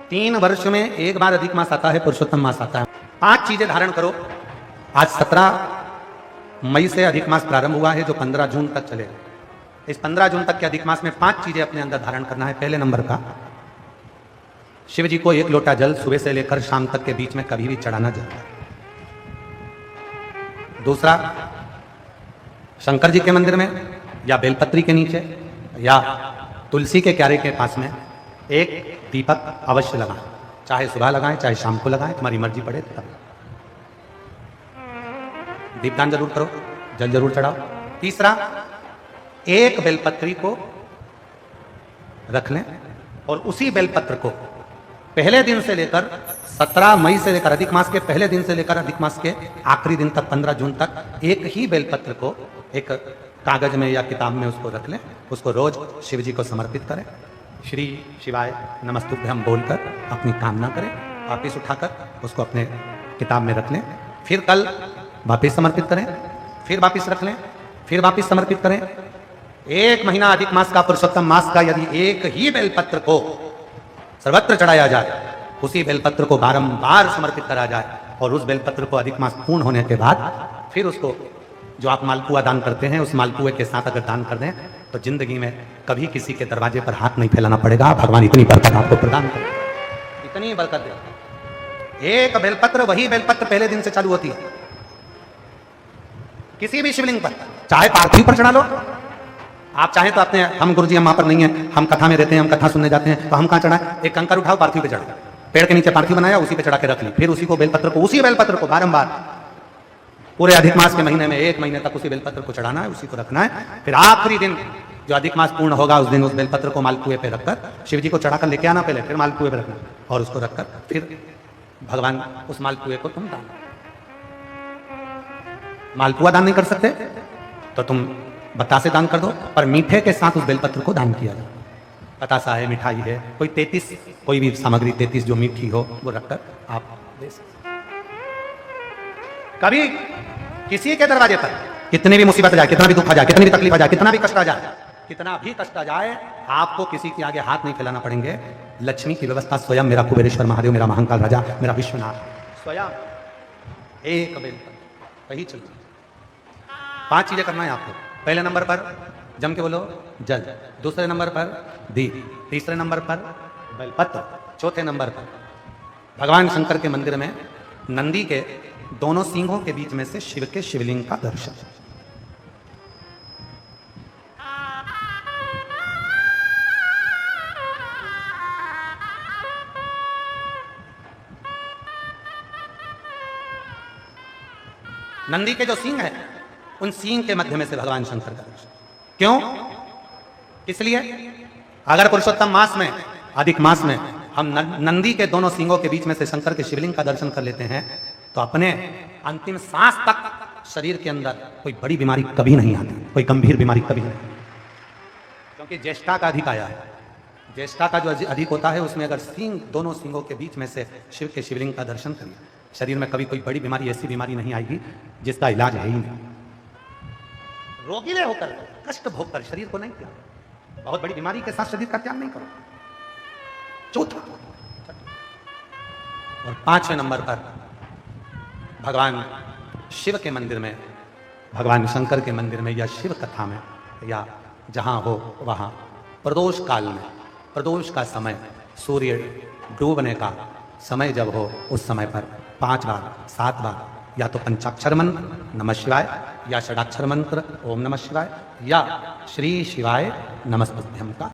3 वर्ष में एक बार अधिक मास आता है, पुरुषोत्तम मास आता है। 5 चीजें धारण करो। आज 17 मई से अधिक मास प्रारंभ हुआ है जो 15 जून तक चलेगा। इस 15 जून तक के अधिक मास में 5 चीजें अपने अंदर धारण करना है। पहले नंबर का, शिव जी को 1 लोटा जल सुबह से लेकर शाम तक के बीच में कभी भी चढ़ाना जाता है। दूसरा, शंकर जी के मंदिर में या बेलपत्री के नीचे या तुलसी के क्यारे के पास में एक दीपक अवश्य लगाएं। चाहे सुबह लगाएं चाहे शाम को लगाएं, तुम्हारी मर्जी पड़े तब। दीपदान जरूर करो, जल जरूर चढ़ाओ। तीसरा, एक बेलपत्री को रख लें और उसी बेलपत्र को पहले दिन से लेकर 17 मई से लेकर अधिक मास के पहले दिन से लेकर अधिक मास के आखिरी दिन तक 15 जून तक एक ही बेलपत्र को एक कागज में या किताब में उसको रख लें। उसको रोज शिव जी को समर्पित करें। श्री शिवाय नमस्तुभ्यम बोलकर अपनी कामना करें। वापिस उठाकर उसको अपने किताब में रख लें। फिर कल वापिस समर्पित करें, फिर वापिस रख लें, फिर वापिस समर्पित करें। 1 महीना अधिक मास का, पुरुषोत्तम मास का यदि एक ही बेलपत्र को सर्वत्र चढ़ाया जाए, उसी बेलपत्र को बारंबार समर्पित करा जाए और उस बेलपत्र को अधिक मास पूर्ण होने के बाद फिर उसको जो आप मालपुआ दान करते हैं उस मालपुए के साथ अगर दान कर दें तो जिंदगी में कभी किसी के दरवाजे पर हाथ नहीं फैलाना पड़ेगा। भगवान इतनी बरकत आपको प्रदान करे, इतनी बरकत दे। एक बेलपत्र, वही बेलपत्र पहले दिन से चालू होती है। किसी भी शिवलिंग पर, चाहे पार्थिव पर चढ़ा लो। आप चाहें तो अपने, हम गुरुजी हम वहां पर नहीं है, हम कथा में रहते हैं, हम कथा सुनने जाते हैं, तो हम कहां चढ़ाएं? एक कंकर उठाओ, पार्थिव पे चढ़ाओ, पेड़ के नीचे पार्थिव बनाया, उसी पे चढ़ा के रख ली। फिर उसी को बेलपत्र को, उसी बेलपत्र को बारंबार पूरे अधिक मास के महीने में 1 महीने तक उसी बेलपत्र को चढ़ाना है, उसी को रखना है। फिर आखिरी दिन जो अधिक मास पूर्ण होगा उस दिन उस बेलपत्र को मालपुए पे रखकर शिव जी को चढ़ाकर लेके आना पहले, फिर मालपुए पे रखना और उसको रखकर फिर भगवान उस मालपुए को तुम दान। मालपुआ दान नहीं कर सकते तो तुम बतासे दान कर दो, पर मीठे के साथ उस बेलपत्र को दान किया जाए। बतासा है, मिठाई है, कोई 33 कोई भी सामग्री 33 जो मीठी हो वो रखकर आप दे सकते। कभी किसी के दरवाजे पर कितनी भी मुसीबत आ जाए, कितना भी दुख आ जाए, कितनी भी तकलीफ आ जाए, कितना भी कष्ट आ जाए, कितना भी कष्ट आ जाए, आपको किसी के आगे हाथ नहीं फैलाना पड़ेंगे। लक्ष्मी की व्यवस्था स्वयं मेरा कुबेरेश्वर महादेव, मेरा महाकाल राजा, मेरा विश्वनाथ स्वयं एक बेलपत्र वही चल। 5 चीजें करना है आपको। पहले नंबर पर जम के बोलो जल, दूसरे नंबर पर दीप, तीसरे नंबर पर बेलपत्र, चौथे नंबर पर भगवान शंकर के मंदिर में नंदी के दोनों सिंहों के बीच में से शिव के शिवलिंग का दर्शन। नंदी के जो सिंह है उन सिंह के मध्य में से भगवान शंकर का दर्शन। क्यों? इसलिए अगर पुरुषोत्तम मास में, अधिक मास में हम नंदी के दोनों सिंहों के बीच में से शंकर के शिवलिंग का दर्शन कर लेते हैं तो अपने अंतिम सांस तक शरीर के अंदर कोई बड़ी बीमारी कभी नहीं आती, कोई गंभीर बीमारी कभी नहीं। क्योंकि ज्येष्ठा का अधिक आया है। ज्येष्ठा का जो अधिक होता है उसमें अगर सिंह, दोनों सिंहों के बीच में से शिव के शिवलिंग का दर्शन करिए, शरीर में कभी कोई बड़ी बीमारी, ऐसी बीमारी नहीं आएगी जिसका इलाज है ही नहीं। रोगीले होकर, कष्ट भोगकर शरीर को नहीं त्याग, बहुत बड़ी बीमारी के साथ शरीर का त्याग नहीं करो। चौथा और 5वें नंबर पर भगवान शिव के मंदिर में, भगवान शंकर के मंदिर में या शिव कथा में या जहां हो वहां प्रदोष काल में, प्रदोष का समय, सूर्य डूबने का समय जब हो उस समय पर 5 बार 7 बार या तो पंचाक्षर मंत्र नमः शिवाय या षडाक्षर मंत्र ओम नमः शिवाय या श्री शिवाय नमस्तुभ्यम का